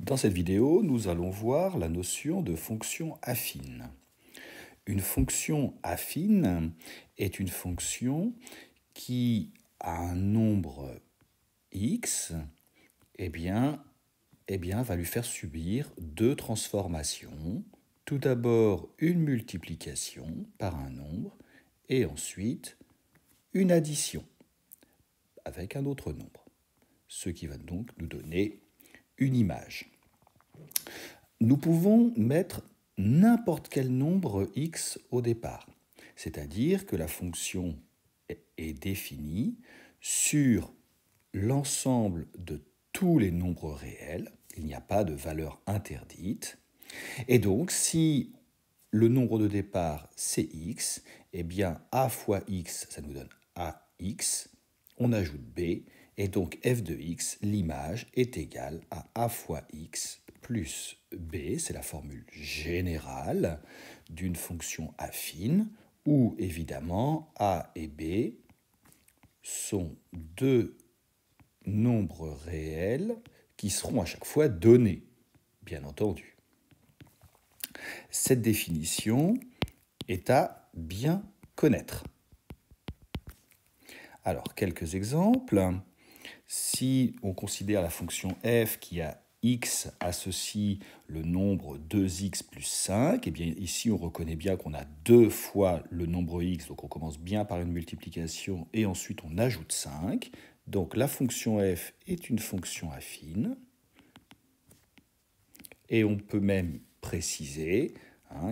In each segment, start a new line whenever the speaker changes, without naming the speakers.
Dans cette vidéo, nous allons voir la notion de fonction affine. Une fonction affine est une fonction qui a un nombre x, va lui faire subir deux transformations. Tout d'abord, une multiplication par un nombre et ensuite une addition avec un autre nombre, ce qui va donc nous donner une image. Nous pouvons mettre n'importe quel nombre x au départ, c'est-à-dire que la fonction est définie sur l'ensemble de tous les nombres réels, il n'y a pas de valeur interdite, et donc si le nombre de départ c'est x, eh bien a fois x, ça nous donne ax, on ajoute b, et donc f de x, l'image, est égale à a fois x plus b, c'est la formule générale d'une fonction affine, où évidemment a et b sont deux nombres réels qui seront à chaque fois donnés, bien entendu. Cette définition est à bien connaître. Alors, quelques exemples. Si on considère la fonction f qui a x associe le nombre 2x plus 5, et bien ici on reconnaît bien qu'on a deux fois le nombre x, donc on commence bien par une multiplication et ensuite on ajoute 5. Donc la fonction f est une fonction affine. Et on peut même préciser,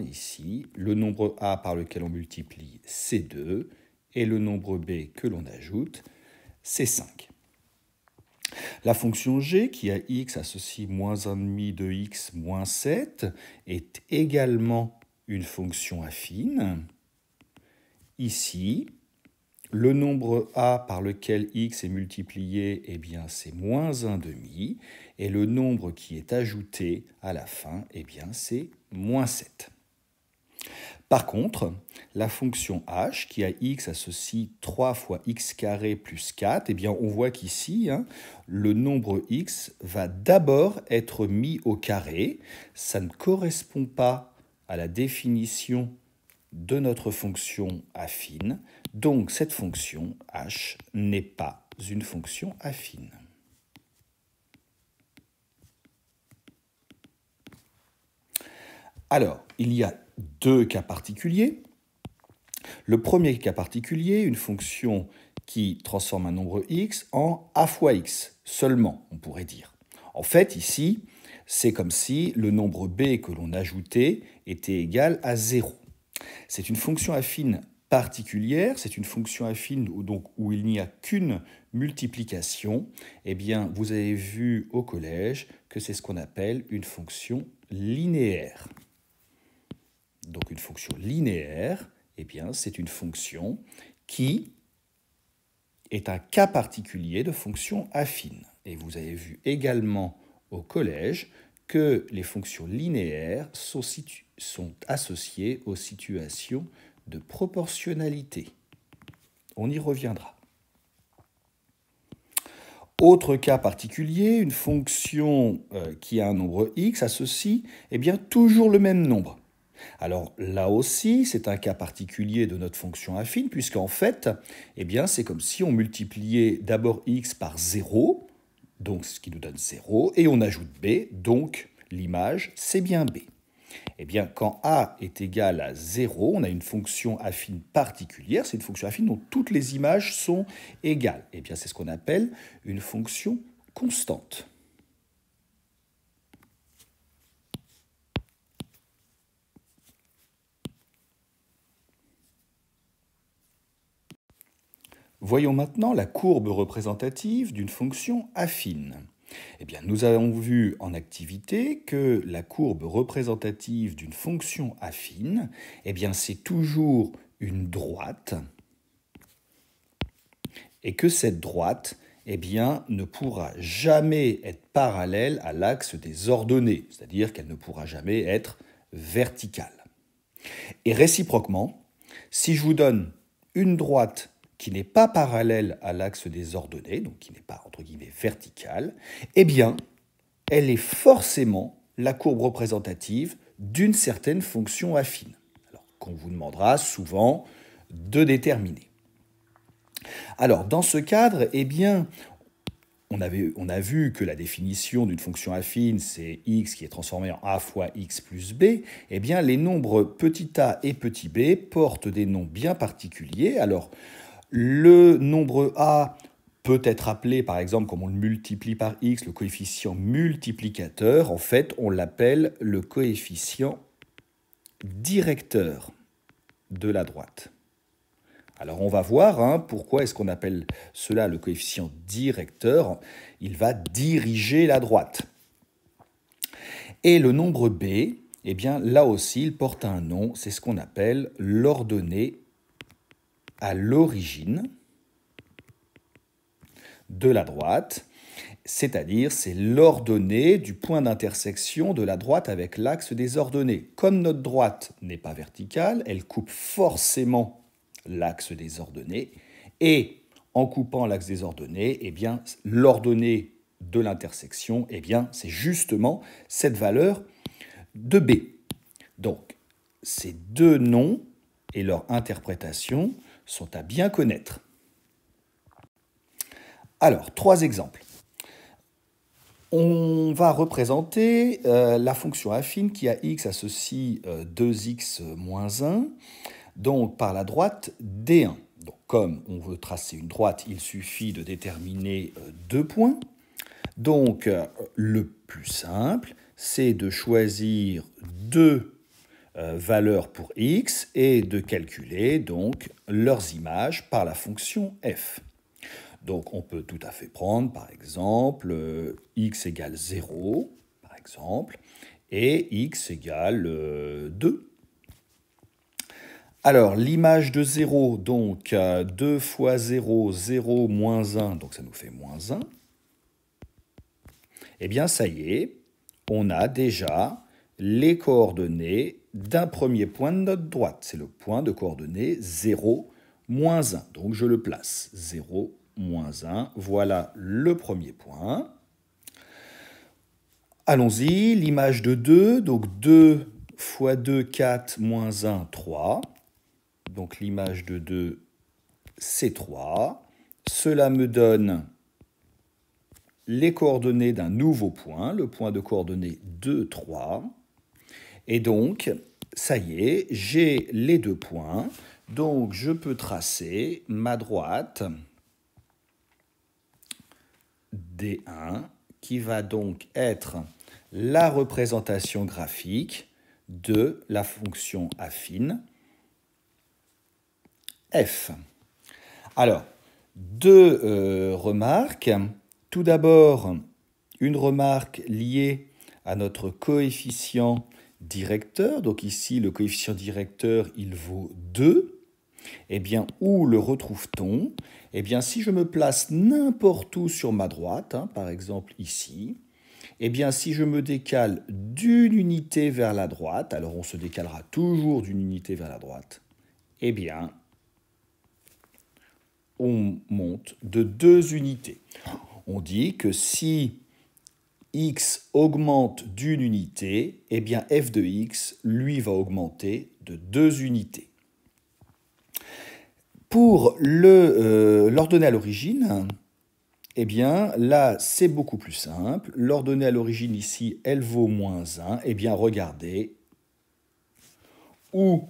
ici, le nombre a par lequel on multiplie, c'est 2, et le nombre b que l'on ajoute, c'est 5. La fonction g, qui a x associe moins 1,5 de x moins 7, est également une fonction affine. Ici, le nombre a par lequel x est multiplié, eh bien, c'est moins 1,5, et le nombre qui est ajouté à la fin, eh bien, c'est moins 7. Par contre, la fonction h, qui a x associe 3 fois x carré plus 4, eh bien, on voit qu'ici, le nombre x va d'abord être mis au carré. Ça ne correspond pas à la définition de notre fonction affine. Donc, cette fonction h n'est pas une fonction affine. Alors, il y a deux cas particuliers. Le premier cas particulier, une fonction qui transforme un nombre x en a fois x, seulement, on pourrait dire. En fait, ici, c'est comme si le nombre b que l'on ajoutait était égal à 0. C'est une fonction affine particulière, c'est une fonction affine où il n'y a qu'une multiplication. Eh bien, vous avez vu au collège que c'est ce qu'on appelle une fonction linéaire. Donc une fonction linéaire, eh bien, c'est une fonction qui est un cas particulier de fonction affine. Et vous avez vu également au collège que les fonctions linéaires sont associées aux situations de proportionnalité. On y reviendra. Autre cas particulier, une fonction qui a un nombre x associe toujours le même nombre. Alors là aussi, c'est un cas particulier de notre fonction affine, puisqu'en fait, c'est comme si on multipliait d'abord x par 0, donc ce qui nous donne 0, et on ajoute b, donc l'image, c'est bien b. Quand a est égal à 0, on a une fonction affine particulière, c'est une fonction affine dont toutes les images sont égales. C'est ce qu'on appelle une fonction constante. Voyons maintenant la courbe représentative d'une fonction affine. Nous avons vu en activité que la courbe représentative d'une fonction affine, c'est toujours une droite, et que cette droite ne pourra jamais être parallèle à l'axe des ordonnées, c'est-à-dire qu'elle ne pourra jamais être verticale. Et réciproquement, si je vous donne une droite qui n'est pas parallèle à l'axe des ordonnées, donc qui n'est pas, entre guillemets, verticale, elle est forcément la courbe représentative d'une certaine fonction affine, alors qu'on vous demandera souvent de déterminer. Alors, dans ce cadre, eh bien, on a vu que la définition d'une fonction affine, c'est x qui est transformé en a fois x plus b. Eh bien, les nombres petit a et petit b portent des noms bien particuliers. Alors, le nombre a peut être appelé, par exemple, comme on le multiplie par x, le coefficient multiplicateur. En fait, on l'appelle le coefficient directeur de la droite. Alors on va voir pourquoi est-ce qu'on appelle cela le coefficient directeur. Il va diriger la droite. Et le nombre b, eh bien là aussi il porte un nom, c'est ce qu'on appelle l'ordonnée à l'origine de la droite, c'est-à-dire c'est l'ordonnée du point d'intersection de la droite avec l'axe des ordonnées. Comme notre droite n'est pas verticale, elle coupe forcément l'axe des ordonnées, et en coupant l'axe des ordonnées, eh bien, l'ordonnée de l'intersection, eh bien, c'est justement cette valeur de B. Donc, ces deux noms et leur interprétation sont à bien connaître. Alors, 3 exemples. On va représenter la fonction affine qui à x associe 2x moins 1, donc par la droite D1. Donc, comme on veut tracer une droite, il suffit de déterminer 2 points. Donc le plus simple, c'est de choisir 2 valeurs pour x et de calculer donc leurs images par la fonction f. Donc on peut tout à fait prendre par exemple x égale 0, par exemple, et x égale 2. Alors, l'image de 0, donc 2 fois 0, 0 moins 1, donc ça nous fait moins 1. Eh bien, ça y est, on a déjà les coordonnées d'un premier point de notre droite. C'est le point de coordonnées 0, moins 1. Donc, je le place. 0, moins 1. Voilà le premier point. Allons-y, l'image de 2, donc 2 fois 2, 4, moins 1, 3. Donc l'image de 2, c'est 3. Cela me donne les coordonnées d'un nouveau point, le point de coordonnées 2, 3. Et donc, ça y est, j'ai les 2 points. Donc je peux tracer ma droite D1 qui va donc être la représentation graphique de la fonction affine f. Alors, 2 remarques. Tout d'abord, une remarque liée à notre coefficient directeur. Donc ici, le coefficient directeur, il vaut 2. Eh bien, où le retrouve-t-on? Eh bien, si je me place n'importe où sur ma droite, par exemple ici, eh bien, si je me décale d'une unité vers la droite, alors on se décalera toujours d'une unité vers la droite, eh bien, on monte de 2 unités. On dit que si x augmente d'une unité, eh bien f de x, lui, va augmenter de 2 unités. Pour l'ordonnée à l'origine, eh bien là, c'est beaucoup plus simple. L'ordonnée à l'origine ici, elle vaut moins 1. Eh bien, regardez où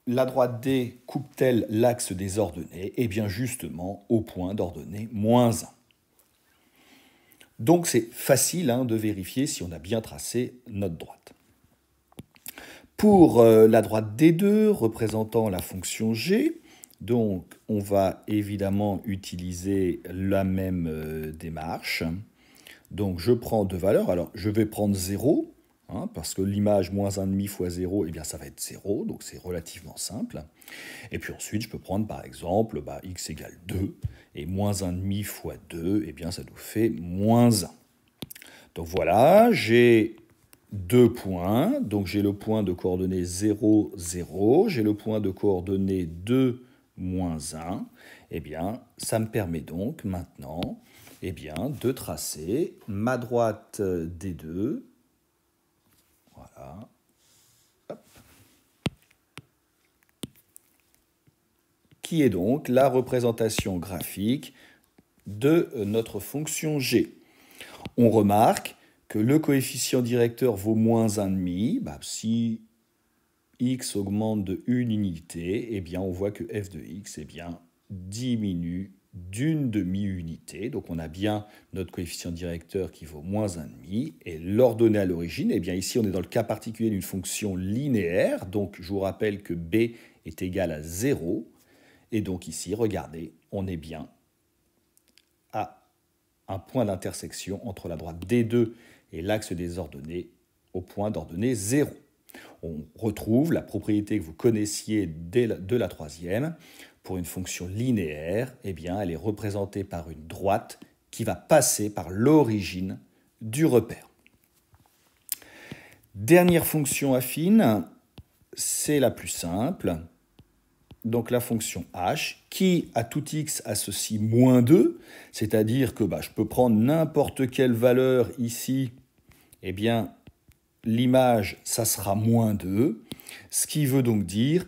la droite D coupe-t-elle l'axe des ordonnées? Eh bien justement au point d'ordonnée moins 1. Donc c'est facile de vérifier si on a bien tracé notre droite. Pour la droite D2 représentant la fonction G, donc on va évidemment utiliser la même démarche. Donc je prends 2 valeurs. Alors je vais prendre 0. Parce que l'image moins 1,5 fois 0, eh bien, ça va être 0, donc c'est relativement simple. Et puis ensuite, je peux prendre par exemple x égale 2, et moins 1,5 fois 2, eh bien, ça nous fait moins 1. Donc voilà, j'ai 2 points, donc j'ai le point de coordonnées 0, 0, j'ai le point de coordonnées 2, moins 1. Eh bien, ça me permet donc maintenant eh bien, de tracer ma droite D2, voilà, hop, qui est donc la représentation graphique de notre fonction g. On remarque que le coefficient directeur vaut moins 1,5. Si x augmente de 1 unité, eh bien, on voit que f de x diminue d'une demi-unité. Donc on a bien notre coefficient directeur qui vaut moins 1,5. Et l'ordonnée à l'origine, eh bien, ici on est dans le cas particulier d'une fonction linéaire. Donc je vous rappelle que b est égal à 0. Et donc ici, regardez, on est bien à un point d'intersection entre la droite D2 et l'axe des ordonnées au point d'ordonnée 0. On retrouve la propriété que vous connaissiez de la troisième. Pour une fonction linéaire, eh bien, elle est représentée par une droite qui va passer par l'origine du repère. Dernière fonction affine, c'est la plus simple. Donc la fonction h, qui à tout x associe moins 2, c'est-à-dire que je peux prendre n'importe quelle valeur ici, eh bien l'image, ça sera moins 2, ce qui veut donc dire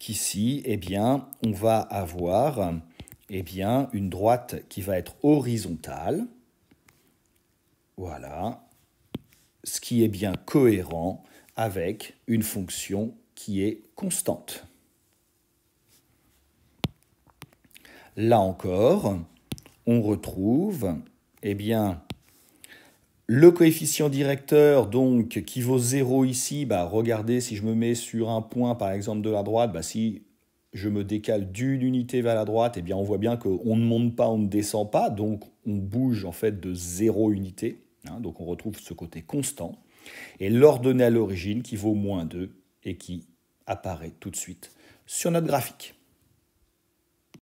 qu'ici, eh bien, on va avoir une droite qui va être horizontale, voilà, ce qui est bien cohérent avec une fonction qui est constante. Là encore, on retrouve le coefficient directeur donc, qui vaut 0 ici. Regardez, si je me mets sur un point, par exemple, de la droite, si je me décale d'une unité vers la droite, on voit bien qu'on ne monte pas, on ne descend pas, donc on bouge en fait de 0 unité. Donc on retrouve ce côté constant. Et l'ordonnée à l'origine qui vaut moins 2 et qui apparaît tout de suite sur notre graphique.